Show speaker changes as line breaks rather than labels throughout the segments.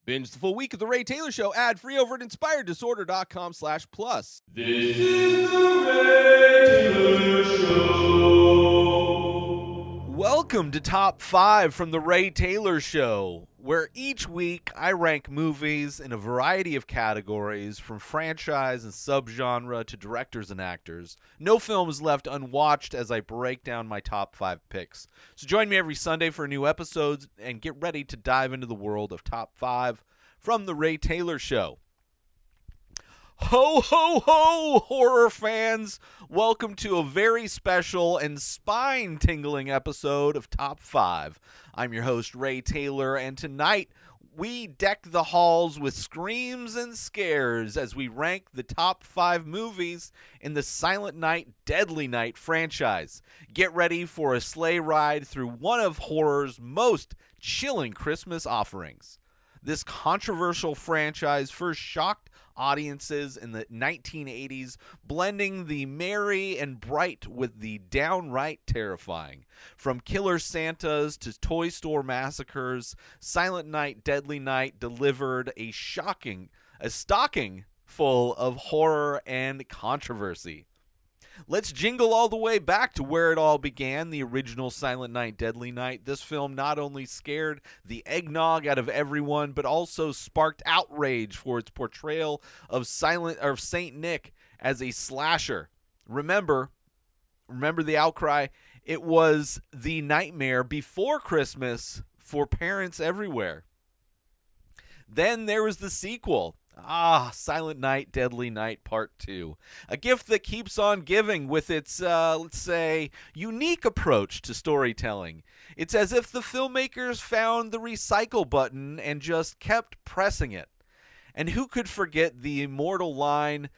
Binge the full week of The Ray Taylor Show ad-free over at inspireddisorder.com/plus.
This is The Ray Taylor Show.
Welcome to Top 5 from The Ray Taylor Show, where each week I rank movies in a variety of categories, from franchise and subgenre to directors and actors. No film is left unwatched as I break down my top 5 picks. So join me every Sunday for new episodes and get ready to dive into the world of Top 5 from The Ray Taylor Show. Ho, ho, ho, horror fans! Welcome to a very special and spine-tingling episode of Top 5. I'm your host, Ray Taylor, and tonight we deck the halls with screams and scares as we rank the top 5 movies in the Silent Night, Deadly Night franchise. Get ready for a sleigh ride through one of horror's most chilling Christmas offerings. This controversial franchise first shocked audiences in the 1980s, blending the merry and bright with the downright terrifying. From Killer Santas to Toy Store massacres, Silent Night, Deadly Night delivered a stocking full of horror and controversy. Let's jingle all the way back to where it all began, the original Silent Night, Deadly Night. This film not only scared the eggnog out of everyone, but also sparked outrage for its portrayal of Saint Nick as a slasher. Remember the outcry. It was the nightmare before Christmas for parents everywhere. Then there was the sequel. Silent Night, Deadly Night Part 2. A gift that keeps on giving with its, let's say, unique approach to storytelling. It's as if the filmmakers found the recycle button and just kept pressing it. And who could forget the immortal line,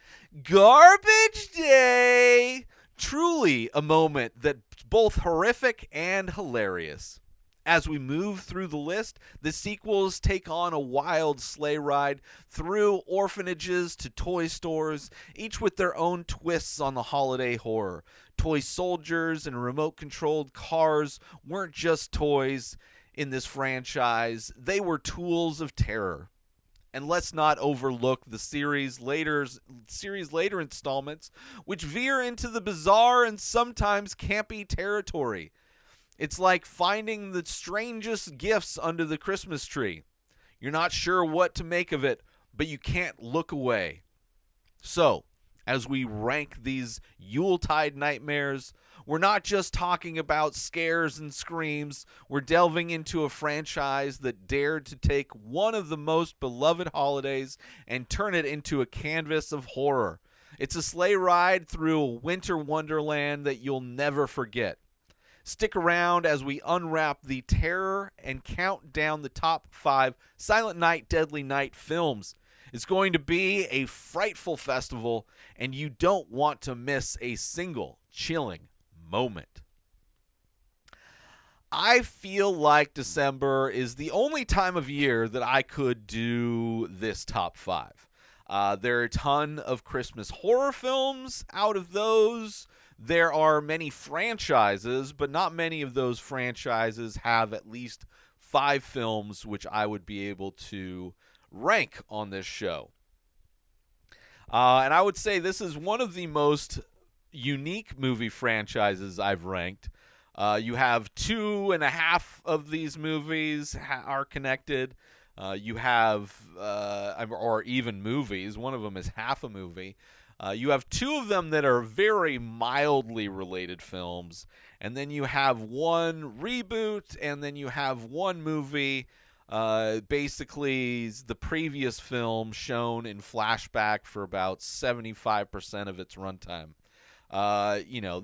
"Garbage Day"? Truly a moment that's both horrific and hilarious. As we move through the list, the sequels take on a wild sleigh ride through orphanages to toy stores, each with their own twists on the holiday horror. Toy soldiers and remote-controlled cars weren't just toys in this franchise, they were tools of terror. And let's not overlook the series later installments, which veer into the bizarre and sometimes campy territory. It's like finding the strangest gifts under the Christmas tree. You're not sure what to make of it, but you can't look away. So, as we rank these Yuletide nightmares, we're not just talking about scares and screams. We're delving into a franchise that dared to take one of the most beloved holidays and turn it into a canvas of horror. It's a sleigh ride through a winter wonderland that you'll never forget. Stick around as we unwrap the terror and count down the top 5 Silent Night, Deadly Night films. It's going to be a frightful festival, and you don't want to miss a single chilling moment. I feel like December is the only time of year that I could do this top 5. There are a ton of Christmas horror films. Out of those, there are many franchises, but not many of those franchises have at least 5 films which I would be able to rank on this show. And I would say this is one of the most unique movie franchises I've ranked. You have 2.5 of these movies are connected. You have, or even movies. One of them is half a movie. You have 2 of them that are very mildly related films, and then you have one reboot, and then you have one movie, basically the previous film shown in flashback for about 75% of its runtime.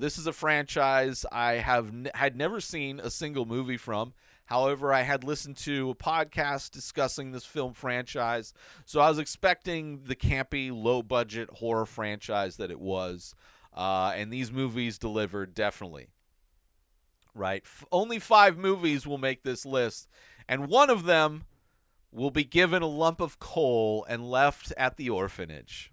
This is a franchise I had never seen a single movie from. However, I had listened to a podcast discussing this film franchise, so I was expecting the campy, low-budget horror franchise that it was, and these movies delivered, definitely. Right? Only 5 movies will make this list, and one of them will be given a lump of coal and left at the orphanage,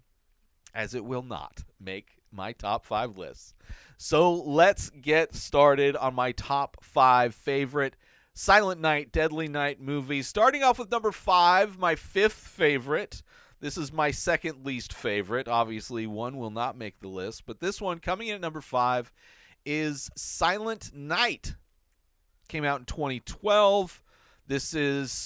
as it will not make my top 5 list. So let's get started on my top 5 favorite Silent Night, Deadly Night movie. Starting off with number 5, my 5th favorite. This is my second least favorite. Obviously, one will not make the list, but this one coming in at number 5 is Silent Night. Came out in 2012. This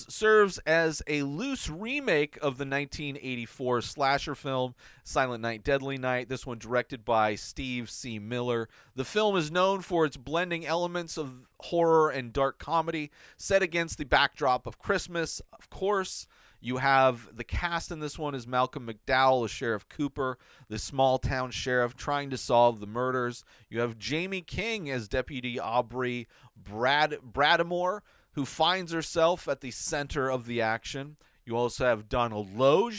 serves as a loose remake of the 1984 slasher film Silent Night, Deadly Night. This one directed by Steve C. Miller. The film is known for its blending elements of horror and dark comedy set against the backdrop of Christmas. Of course, you have the cast in this one is Malcolm McDowell as Sheriff Cooper, the small-town sheriff trying to solve the murders. You have Jamie King as Deputy Aubrey Bradamore, who finds herself at the center of the action. You also have Donald Logue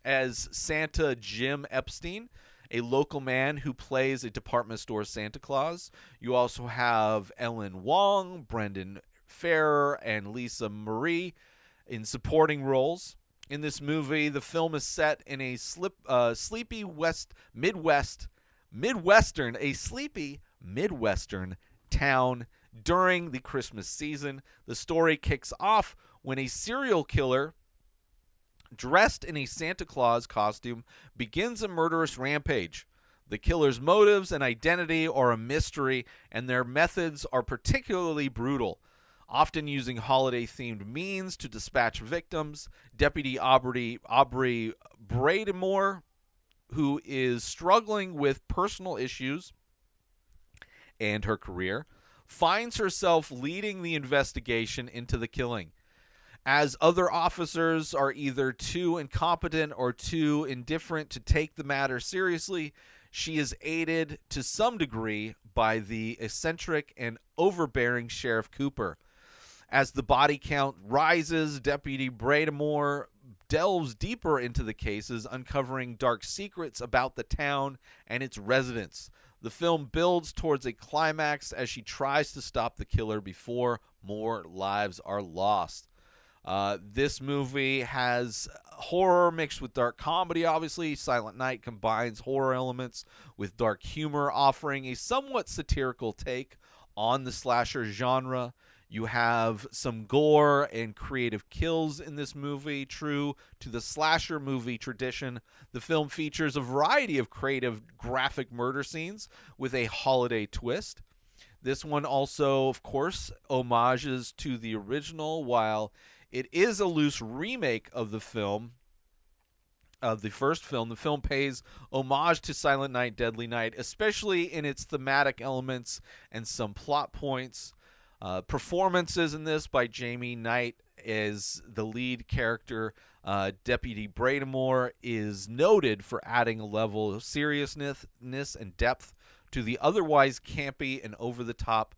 as Santa Jim Epstein, a local man who plays a department store Santa Claus. You also have Ellen Wong, Brendan Farrer, and Lisa Marie in supporting roles. In this movie, the film is set in a sleepy Midwestern town during the Christmas season. The story kicks off when a serial killer dressed in a Santa Claus costume begins a murderous rampage. The killer's motives and identity are a mystery, and their methods are particularly brutal. Often using holiday-themed means to dispatch victims, Deputy Aubrey Bradamore, who is struggling with personal issues and her career, finds herself leading the investigation into the killing. As other officers are either too incompetent or too indifferent to take the matter seriously, she is aided to some degree by the eccentric and overbearing Sheriff Cooper. As the body count rises, Deputy Bradamore delves deeper into the cases, uncovering dark secrets about the town and its residents. The film builds towards a climax as she tries to stop the killer before more lives are lost. This movie has horror mixed with dark comedy, obviously. Silent Night combines horror elements with dark humor, offering a somewhat satirical take on the slasher genre. You have some gore and creative kills in this movie. True to the slasher movie tradition, the film features a variety of creative graphic murder scenes with a holiday twist. This one also, of course, homages to the original, while it is a loose remake of the film. Of the first film, the film pays homage to Silent Night, Deadly Night, especially in its thematic elements and some plot points. Performances in this by Jamie Knight as the lead character. Deputy Bradamore is noted for adding a level of seriousness and depth to the otherwise campy and over-the-top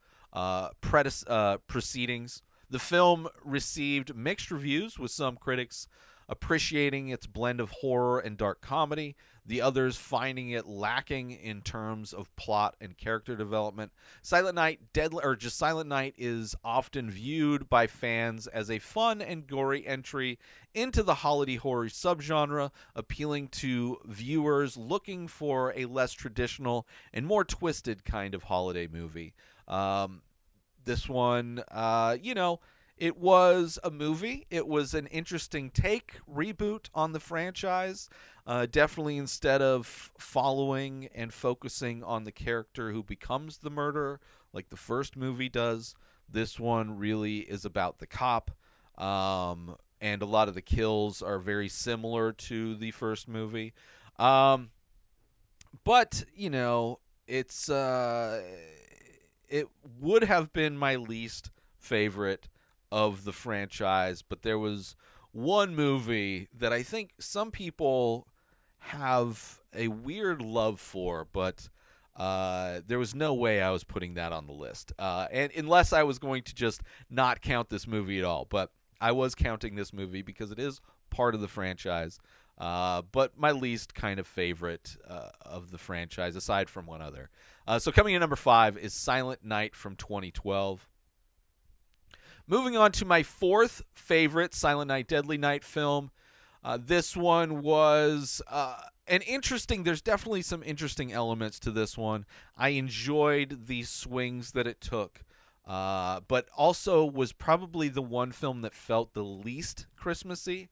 proceedings. The film received mixed reviews, with some critics appreciating its blend of horror and dark comedy, the others finding it lacking in terms of plot and character development. Silent Night is often viewed by fans as a fun and gory entry into the holiday horror subgenre, appealing to viewers looking for a less traditional and more twisted kind of holiday movie. This one, it was a movie. It was an interesting reboot on the franchise. Definitely, instead of following and focusing on the character who becomes the murderer, like the first movie does, this one really is about the cop. And a lot of the kills are very similar to the first movie. But, it would have been my least favorite of the franchise, but there was one movie that I think some people have a weird love for, but there was no way I was putting that on the list, and unless I was going to just not count this movie at all. But I was counting this movie because it is part of the franchise, but my least kind of favorite of the franchise, aside from one other. So coming in number 5 is Silent Night from 2012. Moving on to my 4th favorite Silent Night, Deadly Night film. This one was There's definitely some interesting elements to this one. I enjoyed the swings that it took, but also was probably the one film that felt the least Christmassy.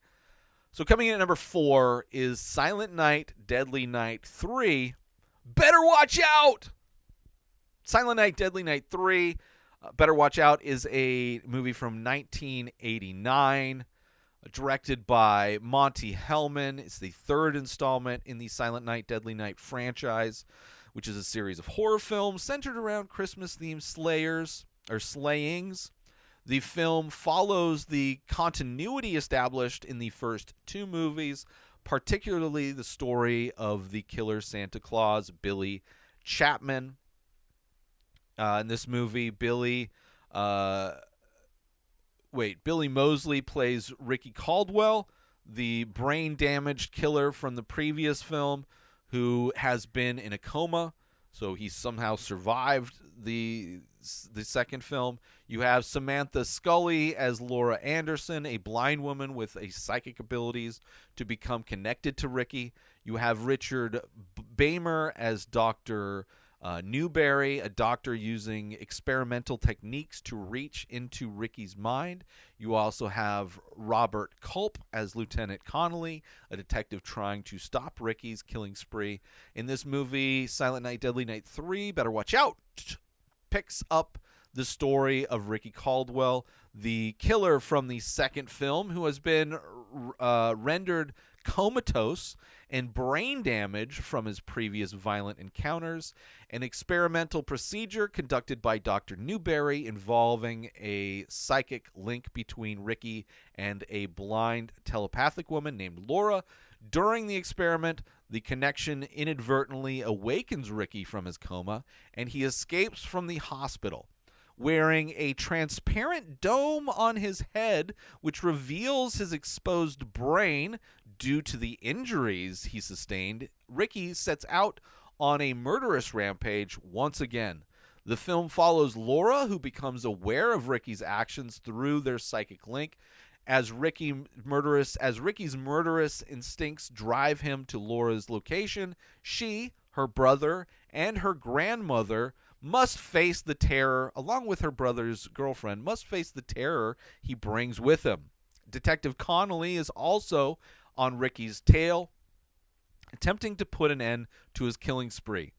So coming in at number 4 is Silent Night, Deadly Night 3. Better watch out! Silent Night, Deadly Night 3, Better Watch Out, is a movie from 1989, directed by Monty Hellman. It's the third installment in the Silent Night, Deadly Night franchise, which is a series of horror films centered around Christmas-themed slayings. The film follows the continuity established in the first 2 movies, particularly the story of the killer Santa Claus, Billy Chapman. In this movie, Billy Moseley plays Ricky Caldwell, the brain-damaged killer from the previous film who has been in a coma, so he somehow survived the second film. You have Samantha Scully as Laura Anderson, a blind woman with psychic abilities to become connected to Ricky. You have Richard Bamer as Dr. Newberry, a doctor using experimental techniques to reach into Ricky's mind. You also have Robert Culp as Lieutenant Connolly, a detective trying to stop Ricky's killing spree. In this movie, Silent Night, Deadly Night 3, Better Watch Out, picks up the story of Ricky Caldwell, the killer from the second film, who has been rendered comatose and brain damage from his previous violent encounters. An experimental procedure conducted by Dr. Newberry involving a psychic link between Ricky and a blind telepathic woman named Laura. During the experiment, the connection inadvertently awakens Ricky from his coma, and he escapes from the hospital wearing a transparent dome on his head, which reveals his exposed brain due to the injuries he sustained. Ricky sets out on a murderous rampage once again. The film follows Laura, who becomes aware of Ricky's actions through their psychic link. As Ricky's murderous instincts drive him to Laura's location, she, her brother, and her grandmother must face the terror, along with her brother's girlfriend, must face the terror he brings with him. Detective Connolly is also on Ricky's tail, attempting to put an end to his killing spree.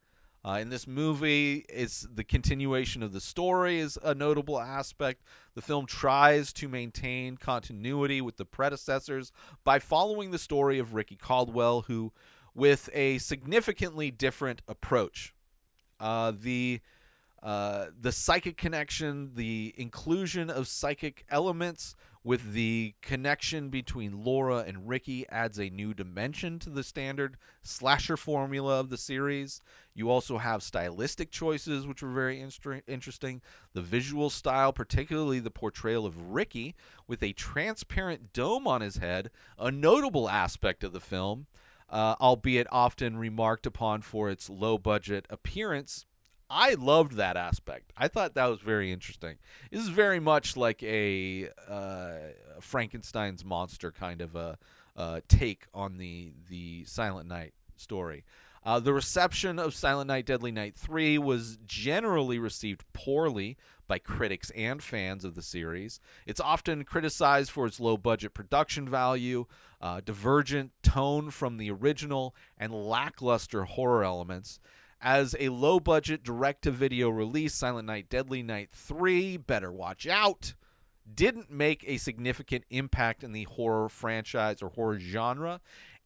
In this movie, it's the continuation of the story is a notable aspect. The film tries to maintain continuity with the predecessors by following the story of Ricky Caldwell, who, with a significantly different approach. The psychic connection, the inclusion of psychic elements with the connection between Laura and Ricky adds a new dimension to the standard slasher formula of the series. You also have stylistic choices, which were very interesting. The visual style, particularly the portrayal of Ricky with a transparent dome on his head, a notable aspect of the film, albeit often remarked upon for its low-budget appearance. I loved that aspect. I thought that was very interesting. This is very much like a Frankenstein's monster kind of a take on the Silent Night story. The reception of Silent Night, Deadly Night 3 was generally received poorly by critics and fans of the series. It's often criticized for its low-budget production value, divergent tone from the original, and lackluster horror elements. As a low-budget direct-to-video release, Silent Night, Deadly Night 3, Better Watch Out, didn't make a significant impact in the horror franchise or horror genre,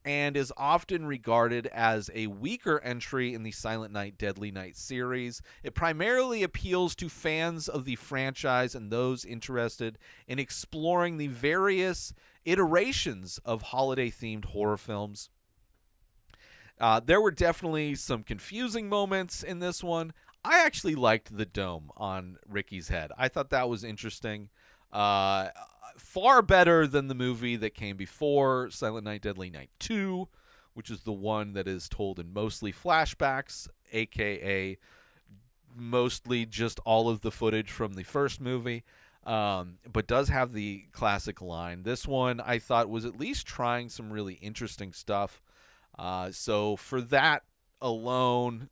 and is often regarded as a weaker entry in the Silent Night, Deadly Night series. It primarily appeals to fans of the franchise and those interested in exploring the various iterations of holiday-themed horror films. There were definitely some confusing moments in this one. I actually liked the dome on Ricky's head. I thought that was interesting. Far better than the movie that came before, Silent Night, Deadly Night 2, which is the one that is told in mostly flashbacks, a.k.a. mostly just all of the footage from the first movie, but does have the classic line. This one I thought was at least trying some really interesting stuff. So for that alone,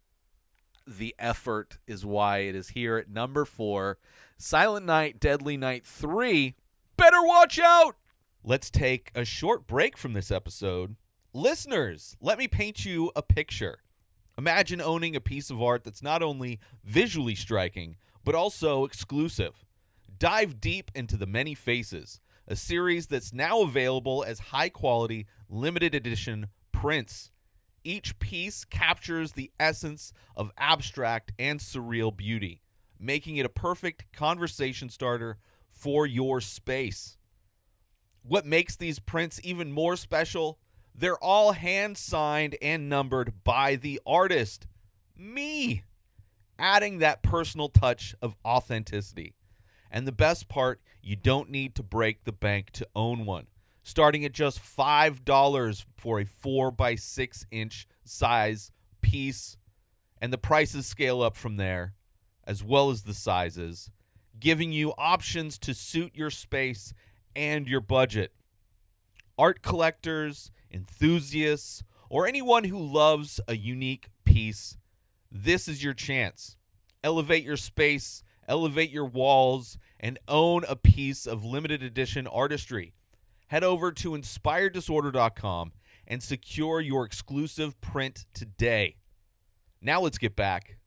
the effort is why it is here at number 4. Silent Night, Deadly Night 3. Better watch out! Let's take a short break from this episode. Listeners, let me paint you a picture. Imagine owning a piece of art that's not only visually striking, but also exclusive. Dive deep into The Many Faces, a series that's now available as high-quality, limited edition prints. Each piece captures the essence of abstract and surreal beauty, making it a perfect conversation starter for your space. What makes these prints even more special? They're all hand-signed and numbered by the artist, me, adding that personal touch of authenticity. And the best part, you don't need to break the bank to own one. Starting at just $5 for a 4x6-inch size piece, and the prices scale up from there, as well as the sizes, giving you options to suit your space and your budget. Art collectors, enthusiasts, or anyone who loves a unique piece, this is your chance. Elevate your space, elevate your walls, and own a piece of limited edition artistry. Head over to inspireddisorder.com and secure your exclusive print today. Now let's get back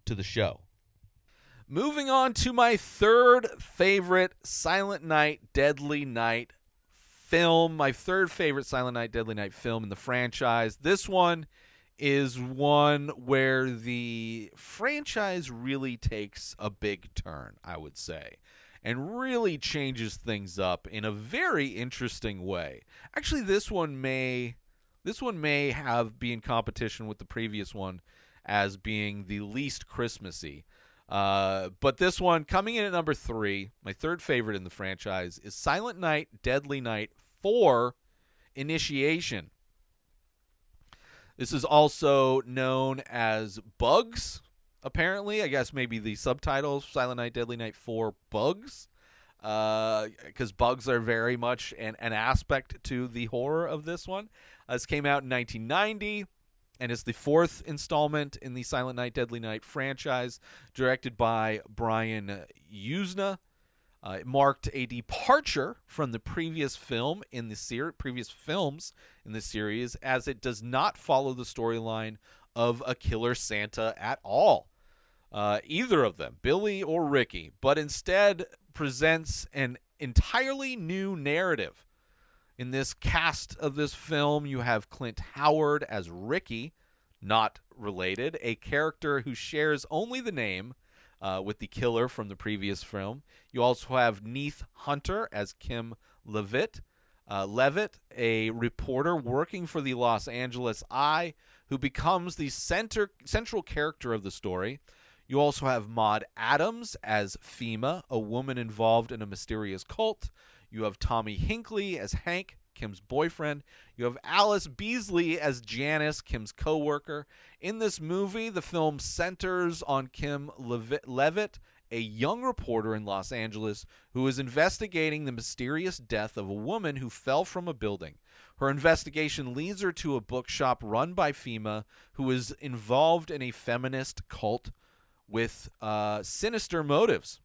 to the show. Moving on to my third favorite Silent Night, Deadly Night film. My third favorite Silent Night, Deadly Night film in the franchise. This one is one where the franchise really takes a big turn, I would say, and really changes things up in a very interesting way. Actually, this one may be in competition with the previous one as being the least Christmassy. But this one, coming in at number 3, my third favorite in the franchise, is Silent Night, Deadly Night 4, Initiation. This is also known as Bugs, apparently. I guess maybe the subtitle, Silent Night, Deadly Night 4, Bugs. Because bugs are very much an aspect to the horror of this one. This came out in 1990. And it's the 4th installment in the Silent Night, Deadly Night franchise, directed by Brian Yuzna. It marked a departure from the previous films in the series, as it does not follow the storyline of a killer Santa at all, either of them, Billy or Ricky, but instead presents an entirely new narrative. In this cast of this film, you have Clint Howard as Ricky, not related, a character who shares only the name with the killer from the previous film. You also have Neith Hunter as Kim Levitt, a reporter working for the Los Angeles Eye, who becomes the central character of the story. You also have Maud Adams as Fema, a woman involved in a mysterious cult. You have Tommy Hinkley as Hank, Kim's boyfriend. You have Alice Beasley as Janice, Kim's co-worker. In this movie, the film centers on Kim Levitt, a young reporter in Los Angeles who is investigating the mysterious death of a woman who fell from a building. Her investigation leads her to a bookshop run by Fema, who is involved in a feminist cult with sinister motives.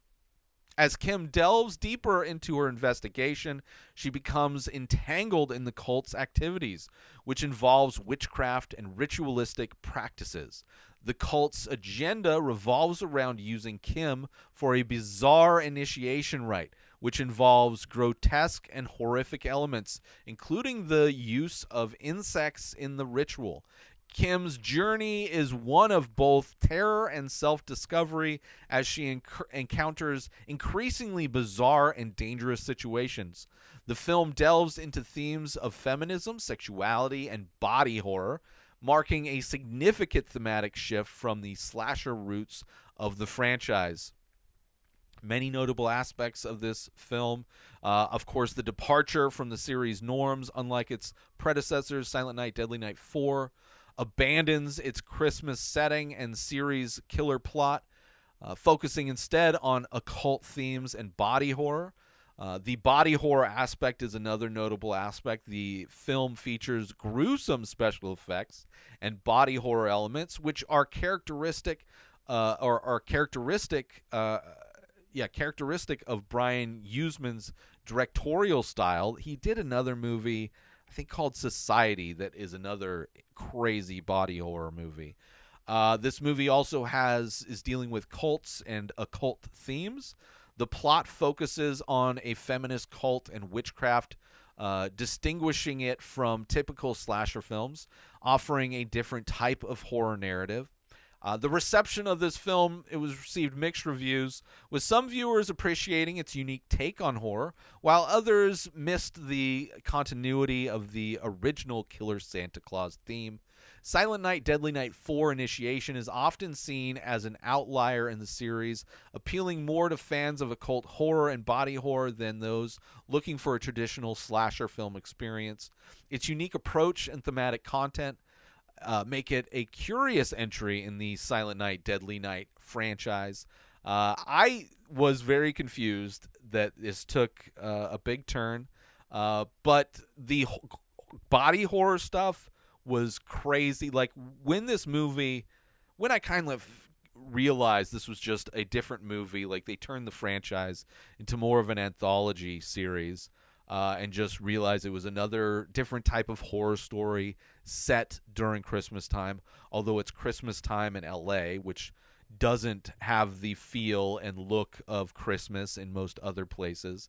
As Kim delves deeper into her investigation, she becomes entangled in the cult's activities, which involves witchcraft and ritualistic practices. The cult's agenda revolves around using Kim for a bizarre initiation rite, which involves grotesque and horrific elements, including the use of insects in the ritual. Kim's journey is one of both terror and self-discovery as she encounters increasingly bizarre and dangerous situations. The film delves into themes of feminism, sexuality, and body horror, marking a significant thematic shift from the slasher roots of the franchise. Many notable aspects of this film. Of course, the departure from the series' norms, unlike its predecessors, Silent Night, Deadly Night 4, abandons its Christmas setting and series killer plot, focusing instead on occult themes and body horror. The body horror aspect is another notable aspect. The film features gruesome special effects and body horror elements, which are characteristic, characteristic of Brian Usman's directorial style. He did another movie, I think, called Society, that is another crazy body horror movie. This movie also is dealing with cults and occult themes. The plot focuses on a feminist cult and witchcraft, distinguishing it from typical slasher films, offering a different type of horror narrative. The reception of this film, it was received mixed reviews, with some viewers appreciating its unique take on horror, while others missed the continuity of the original Killer Santa Claus theme. Silent Night, Deadly Night 4 Initiation is often seen as an outlier in the series, appealing more to fans of occult horror and body horror than those looking for a traditional slasher film experience. Its unique approach and thematic content make it a curious entry in the Silent Night, Deadly Night franchise. I was very confused that this took a big turn, but the body horror stuff was crazy. Like, when I kind of realized this was just a different movie, like they turned the franchise into more of an anthology series, and just realized it was another different type of horror story set during Christmas time, although it's Christmas time in LA, which doesn't have the feel and look of Christmas in most other places.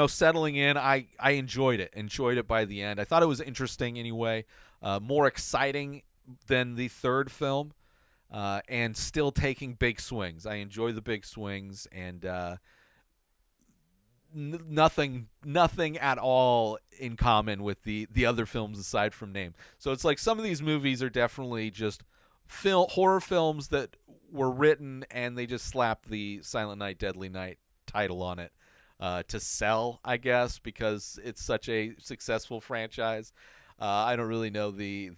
Settling in, I enjoyed it by the end. I thought it was interesting anyway, more exciting than the third film, and still taking big swings. I enjoy the big swings, and nothing at all in common with the other films aside from name. So it's like some of these movies are definitely just horror films that were written and they just slapped the Silent Night, Deadly Night title on it. To sell, I guess, because it's such a successful franchise. I don't really know the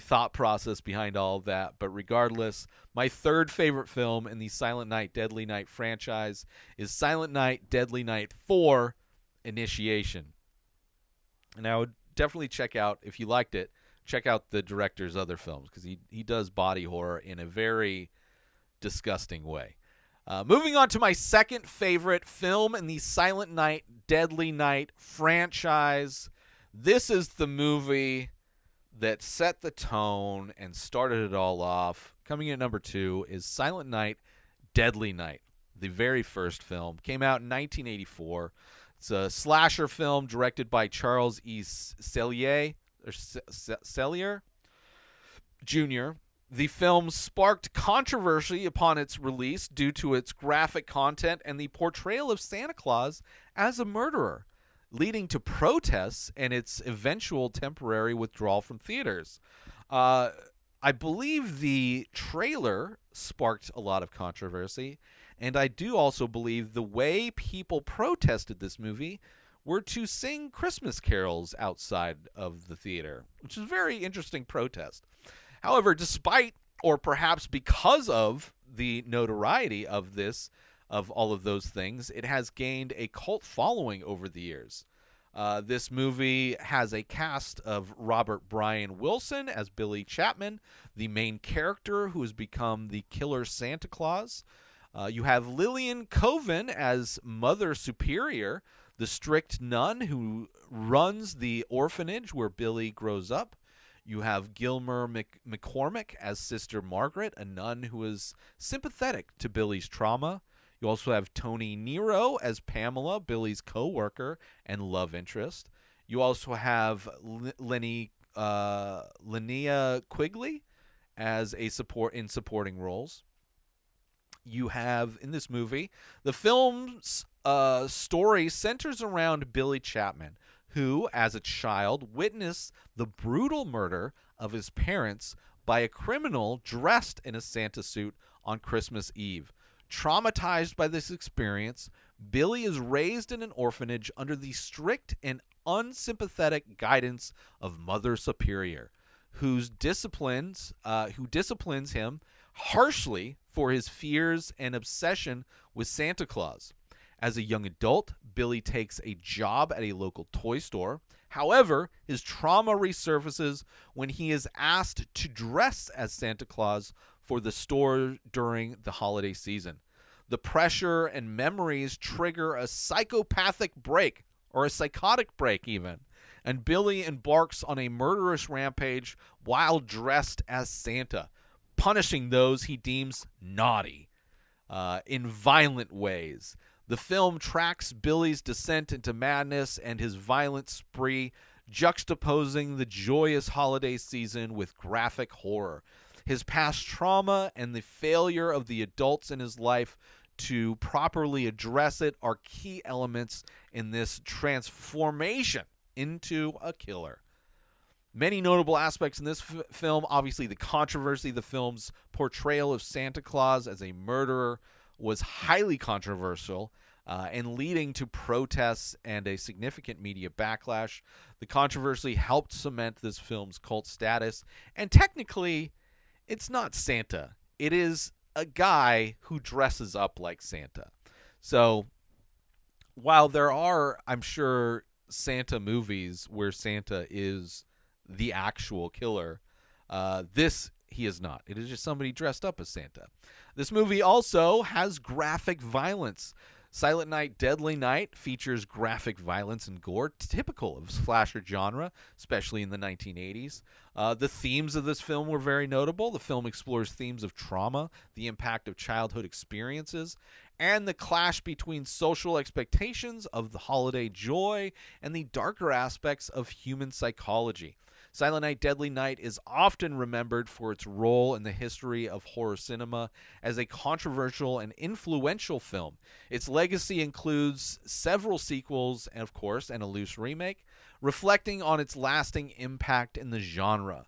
thought process behind all of that, but regardless, my third favorite film in the Silent Night, Deadly Night franchise is Silent Night, Deadly Night 4 Initiation. And I would definitely check out, if you liked it, check out the director's other films, because he does body horror in a very disgusting way. Moving on to my second favorite film in the Silent Night, Deadly Night franchise. This is the movie that set the tone and started it all off. Coming in at number 2 is Silent Night, Deadly Night. The very first film came out in 1984. It's a slasher film directed by Charles E. Sellier Jr. The film sparked controversy upon its release due to its graphic content and the portrayal of Santa Claus as a murderer, leading to protests and its eventual temporary withdrawal from theaters. I believe the trailer sparked a lot of controversy, and I do also believe the way people protested this movie were to sing Christmas carols outside of the theater, which is a very interesting protest. However, despite, or perhaps because of, the notoriety of all of those things, it has gained a cult following over the years. This movie has a cast of Robert Brian Wilson as Billy Chapman, the main character who has become the killer Santa Claus. You have Lillian Coven as Mother Superior, the strict nun who runs the orphanage where Billy grows up. You have Gilmer McCormick as Sister Margaret, a nun who is sympathetic to Billy's trauma. You also have Tony Nero as Pamela, Billy's co-worker and love interest. You also have Linnea Quigley as in supporting roles. You have, in this movie, the film's story centers around Billy Chapman, who, as a child, witnessed the brutal murder of his parents by a criminal dressed in a Santa suit on Christmas Eve. Traumatized by this experience, Billy is raised in an orphanage under the strict and unsympathetic guidance of Mother Superior, who disciplines him harshly for his fears and obsession with Santa Claus. As a young adult, Billy takes a job at a local toy store. However, his trauma resurfaces when he is asked to dress as Santa Claus for the store during the holiday season. The pressure and memories trigger a psychopathic break, or a psychotic break even, and Billy embarks on a murderous rampage while dressed as Santa, punishing those he deems naughty in violent ways. The film tracks Billy's descent into madness and his violent spree, juxtaposing the joyous holiday season with graphic horror. His past trauma and the failure of the adults in his life to properly address it are key elements in this transformation into a killer. Many notable aspects in this film, obviously the controversy. The film's portrayal of Santa Claus as a murderer was highly controversial and leading to protests and a significant media backlash. The controversy helped cement this film's cult status, and technically, it's not Santa. It is a guy who dresses up like Santa. So, while there are, I'm sure, Santa movies where Santa is the actual killer, this he is not. It is just somebody dressed up as Santa. This movie also has graphic violence. Silent Night, Deadly Night features graphic violence and gore, typical of slasher genre, especially in the 1980s. The themes of this film were very notable. The film explores themes of trauma, the impact of childhood experiences, and the clash between social expectations of the holiday joy and the darker aspects of human psychology. Silent Night, Deadly Night is often remembered for its role in the history of horror cinema as a controversial and influential film. Its legacy includes several sequels and, of course, and a loose remake, reflecting on its lasting impact in the genre.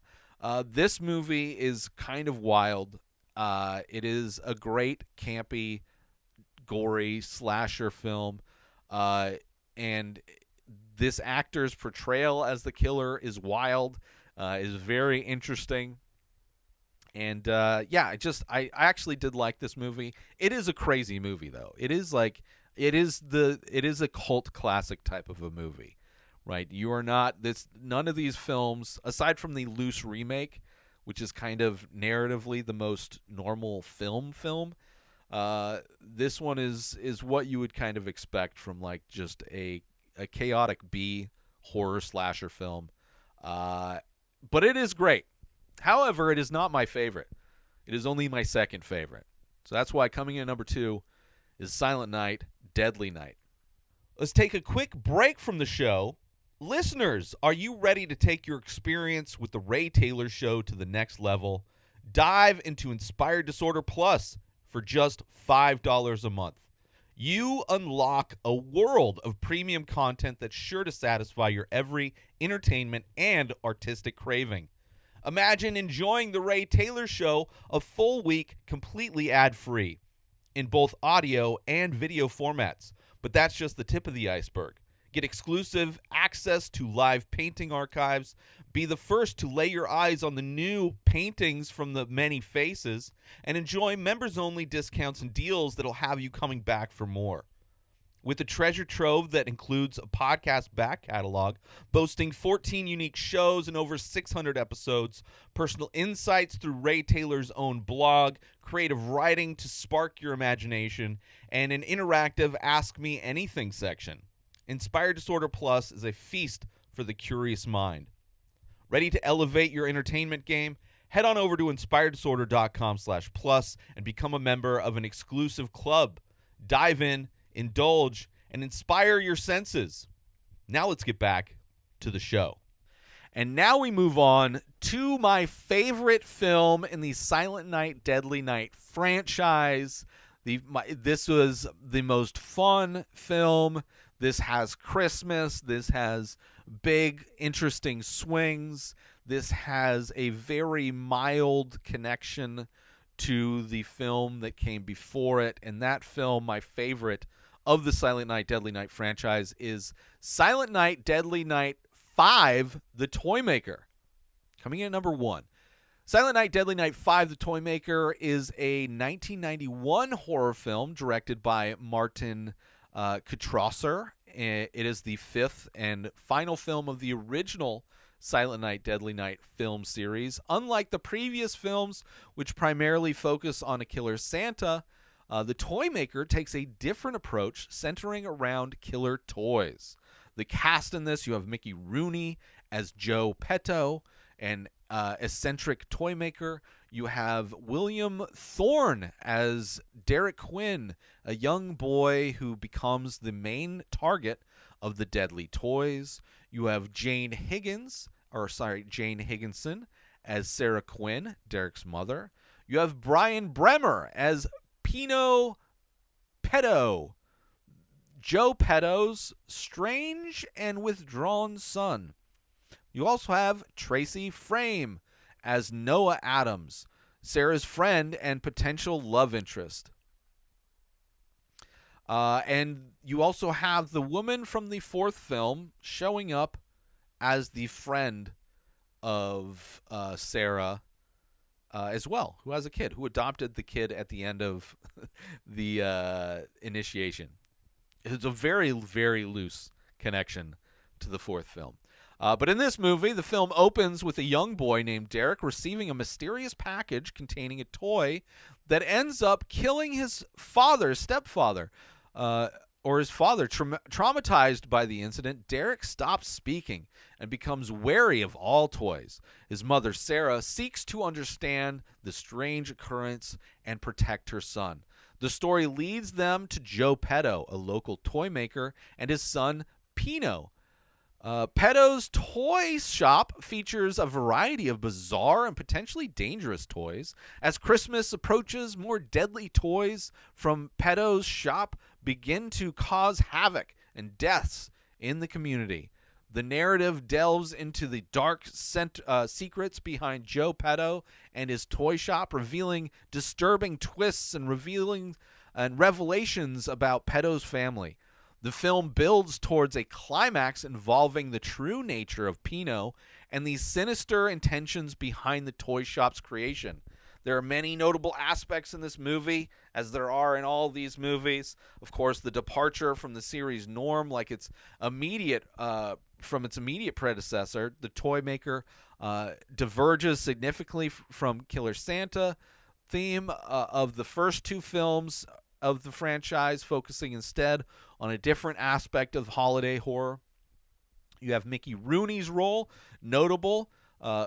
This movie is kind of wild. It is a great, campy, gory slasher film, and this actor's portrayal as the killer is wild, is very interesting. And I actually did like this movie. It is a crazy movie though. It is a cult classic type of a movie, right? You are not none of these films, aside from the loose remake, which is kind of narratively the most normal film. This one is what you would kind of expect from like just a chaotic B horror slasher film. But it is great. However, it is not my favorite. It is only my second favorite. So that's why coming in at number 2 is Silent Night, Deadly Night. Let's take a quick break from the show. Listeners, are you ready to take your experience with the Ray Taylor Show to the next level? Dive into Inspired Disorder Plus for just $5 a month. You unlock a world of premium content that's sure to satisfy your every entertainment and artistic craving. Imagine enjoying the Ray Taylor Show a full week completely ad-free in both audio and video formats. But that's just the tip of the iceberg. Get exclusive access to live painting archives. Be the first to lay your eyes on the new paintings from the many faces, and enjoy members-only discounts and deals that'll have you coming back for more. With a treasure trove that includes a podcast back catalog, boasting 14 unique shows and over 600 episodes, personal insights through Ray Taylor's own blog, creative writing to spark your imagination, and an interactive Ask Me Anything section. Inspired Disorder Plus is a feast for the curious mind. Ready to elevate your entertainment game? Head on over to inspireddisorder.com/plus and become a member of an exclusive club. Dive in, indulge, and inspire your senses. Now let's get back to the show. And now we move on to my favorite film in the Silent Night, Deadly Night franchise. This was the most fun film. This has Christmas. This has big, interesting swings. This has a very mild connection to the film that came before it. And that film, my favorite of the Silent Night, Deadly Night franchise, is Silent Night, Deadly Night 5, The Toymaker. Coming in at number 1. Silent Night, Deadly Night 5, The Toy Maker is a 1991 horror film directed by Martin Kitrosser. It is the fifth and final film of the original Silent Night, Deadly Night film series. Unlike the previous films, which primarily focus on a killer Santa, The Toy Maker takes a different approach centering around killer toys. The cast in this, you have Mickey Rooney as Joe Petto, an eccentric toy maker. You have William Thorne as Derek Quinn, a young boy who becomes the main target of the deadly toys. You have Jane Higginson as Sarah Quinn, Derek's mother. You have Brian Bremer as Pino Petto, Joe Petto's strange and withdrawn son. You also have Tracy Frame as Noah Adams, Sarah's friend and potential love interest. And you also have the woman from the fourth film showing up as the friend of Sarah as well, who has a kid, who adopted the kid at the end of the initiation. It's a very, very loose connection to the fourth film. But in this movie, the film opens with a young boy named Derek receiving a mysterious package containing a toy that ends up killing his stepfather, or his father. Traumatized by the incident, Derek stops speaking and becomes wary of all toys. His mother, Sarah, seeks to understand the strange occurrence and protect her son. The story leads them to Joe Petto, a local toy maker, and his son, Pino. Petto's toy shop features a variety of bizarre and potentially dangerous toys. As Christmas approaches, more deadly toys from Petto's shop begin to cause havoc and deaths in the community. The narrative delves into the dark secrets behind Joe Petto and his toy shop, revealing disturbing twists and revelations about Petto's family. The film builds towards a climax involving the true nature of Pino and the sinister intentions behind the toy shop's creation. There are many notable aspects in this movie, as there are in all these movies. Of course, the departure from the series norm, like its immediate predecessor, The Toy Maker, diverges significantly from Killer Santa theme of the first two films of the franchise, focusing instead on a different aspect of holiday horror. You have Mickey Rooney's role, notable,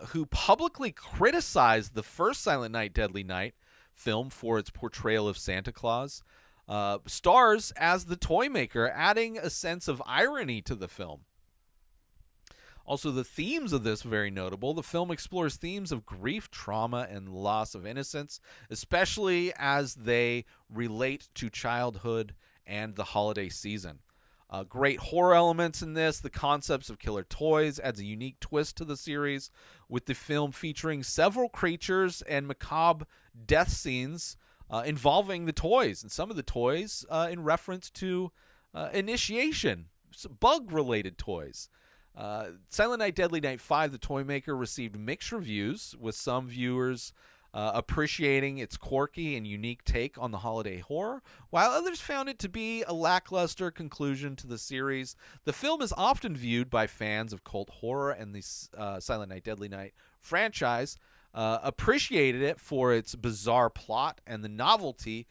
who publicly criticized the first Silent Night, Deadly Night film for its portrayal of Santa Claus. Stars as the toy maker, adding a sense of irony to the film. Also, the themes of this very notable. The film explores themes of grief, trauma, and loss of innocence, especially as they relate to childhood and the holiday season. Great horror elements in this. The concepts of killer toys adds a unique twist to the series, with the film featuring several creatures and macabre death scenes involving the toys, and some of the toys in reference to initiation, bug-related toys. Silent Night, Deadly Night 5, The Toy Maker, received mixed reviews, with some viewers appreciating its quirky and unique take on the holiday horror, while others found it to be a lackluster conclusion to the series. The film is often viewed by fans of cult horror and the Silent Night, Deadly Night franchise, appreciated it for its bizarre plot and the novelty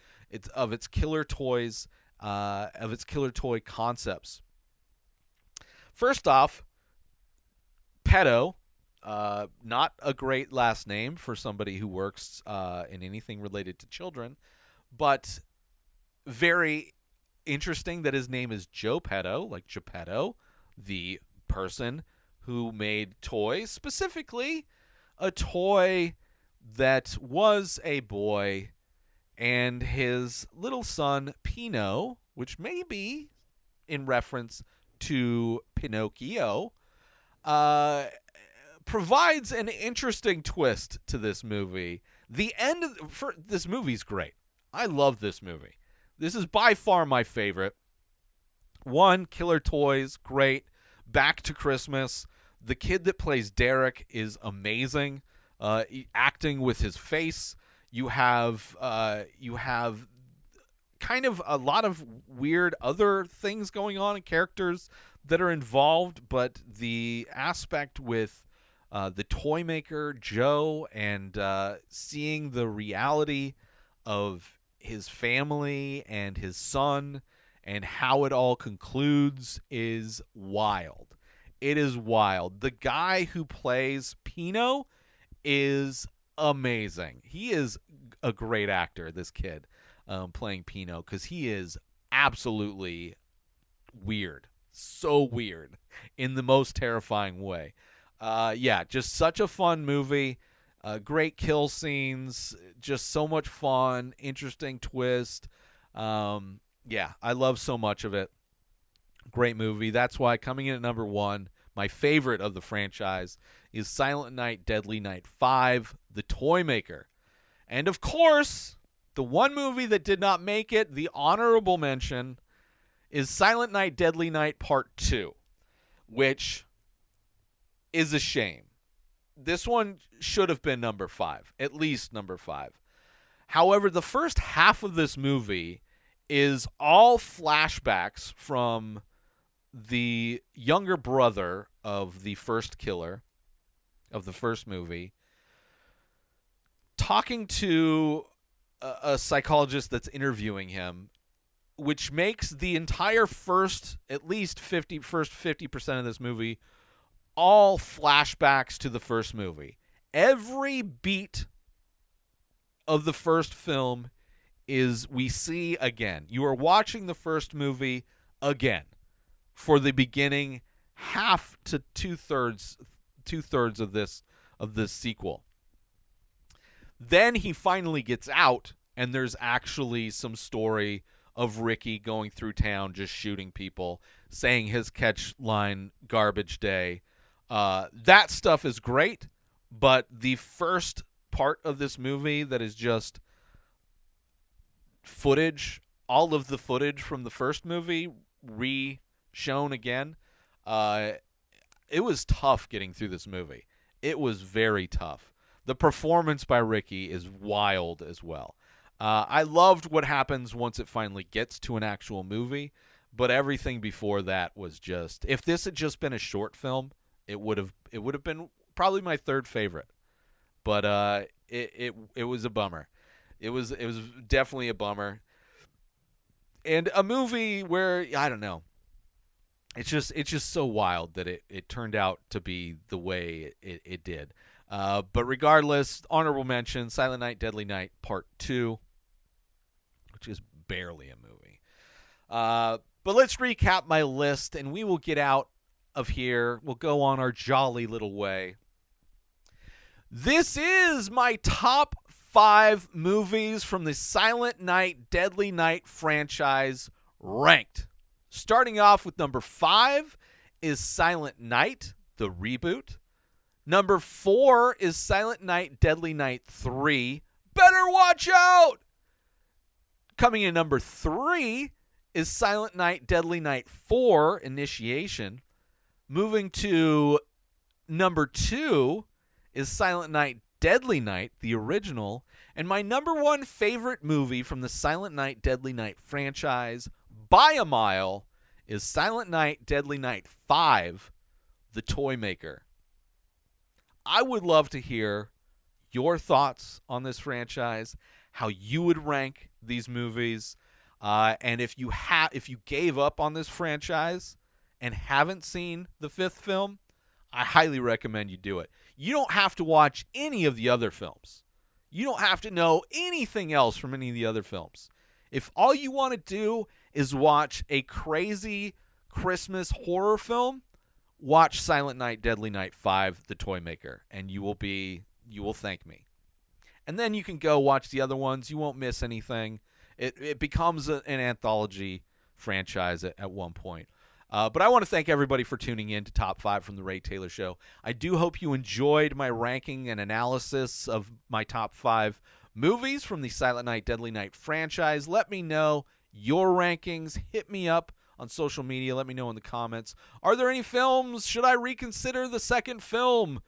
of its killer toy concepts. First off, Petto, not a great last name for somebody who works in anything related to children, but very interesting that his name is Joe Petto, like Geppetto, the person who made toys, specifically a toy that was a boy and his little son, Pino, which may be in reference to Pinocchio, provides an interesting twist to this movie. The end of this movie's great. I love this movie. This is by far my favorite. One, killer toys, great. Back to Christmas. The kid that plays Derek is amazing. acting with his face. You have kind of a lot of weird other things going on and characters that are involved, but the aspect with the toy maker Joe and seeing the reality of his family and his son and how it all concludes is wild. It is wild. The guy who plays Pino is amazing. He is a great actor, this kid, playing Pino, because he is absolutely weird. So weird in the most terrifying way. Yeah, just such a fun movie. Great kill scenes. Just so much fun. Interesting twist. Yeah, I love so much of it. Great movie. That's why coming in at number 1, my favorite of the franchise, is Silent Night, Deadly Night 5, The Toy Maker. And of course, the one movie that did not make it, the honorable mention, is Silent Night, Deadly Night Part 2, which is a shame. This one should have been number 5, at least number 5. However, the first half of this movie is all flashbacks from the younger brother of the first killer of the first movie talking to a psychologist that's interviewing him, which makes the entire first 50% of this movie all flashbacks to the first movie. Every beat of the first film is we see again. You are watching the first movie again for the beginning half to two-thirds of this sequel. Then he finally gets out, and there's actually some story of Ricky going through town just shooting people, saying his catch line, garbage day. That stuff is great, but the first part of this movie that is just footage, all of the footage from the first movie re-shown again, it was tough getting through this movie. It was very tough. The performance by Ricky is wild as well. I loved what happens once it finally gets to an actual movie, but everything before that was just, if this had just been a short film, it would have been probably my third favorite. But it was a bummer. It was definitely a bummer. And a movie where, I don't know, it's just so wild that it turned out to be the way it did. But regardless, honorable mention, Silent Night, Deadly Night Part 2, which is barely a movie. But let's recap my list, and we will get out of here. We'll go on our jolly little way. This is my top 5 movies from the Silent Night, Deadly Night franchise ranked. Starting off with number 5 is Silent Night, the reboot. Number 4 is Silent Night, Deadly Night 3. Better watch out! Coming in number 3 is Silent Night, Deadly Night 4, Initiation. Moving to number 2 is Silent Night, Deadly Night, the original. And my number 1 favorite movie from the Silent Night, Deadly Night franchise, by a mile, is Silent Night, Deadly Night 5, The Toy Maker. I would love to hear your thoughts on this franchise, how you would rank these movies, and if you gave up on this franchise and haven't seen the 5th film, I highly recommend you do it. You don't have to watch any of the other films. You don't have to know anything else from any of the other films. If all you want to do is watch a crazy Christmas horror film, watch Silent Night, Deadly Night 5, The Toy Maker, and you will thank me. And then you can go watch the other ones. You won't miss anything. It becomes an anthology franchise at one point. But I want to thank everybody for tuning in to Top 5 from The Ray Taylor Show. I do hope you enjoyed my ranking and analysis of my top 5 movies from the Silent Night, Deadly Night franchise. Let me know your rankings. Hit me up on social media. Let me know in the comments. Are there any films? Should I reconsider the second film?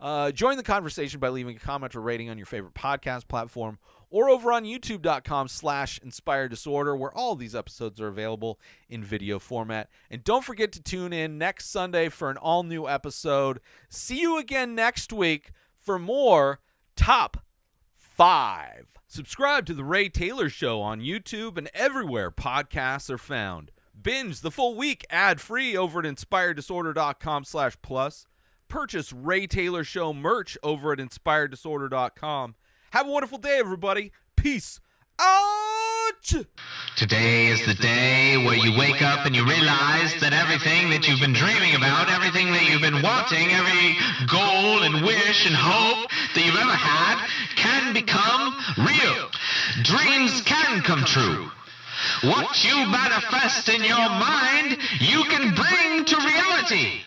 Join the conversation by leaving a comment or rating on your favorite podcast platform or over on youtube.com/inspireddisorder, where all these episodes are available in video format. And don't forget to tune in next Sunday for an all-new episode. See you again next week for more Top 5. Subscribe to The Ray Taylor Show on YouTube and everywhere podcasts are found. Binge the full week ad-free over at inspireddisorder.com/plus. Purchase Ray Taylor Show merch over at inspireddisorder.com. Have a wonderful day, everybody. Peace out!
Today is the day where you wake up and you realize that everything that you've been dreaming about, everything that you've been wanting, every goal and wish and hope that you've ever had can become real. Dreams can come true. What you manifest in your mind, you can bring to reality.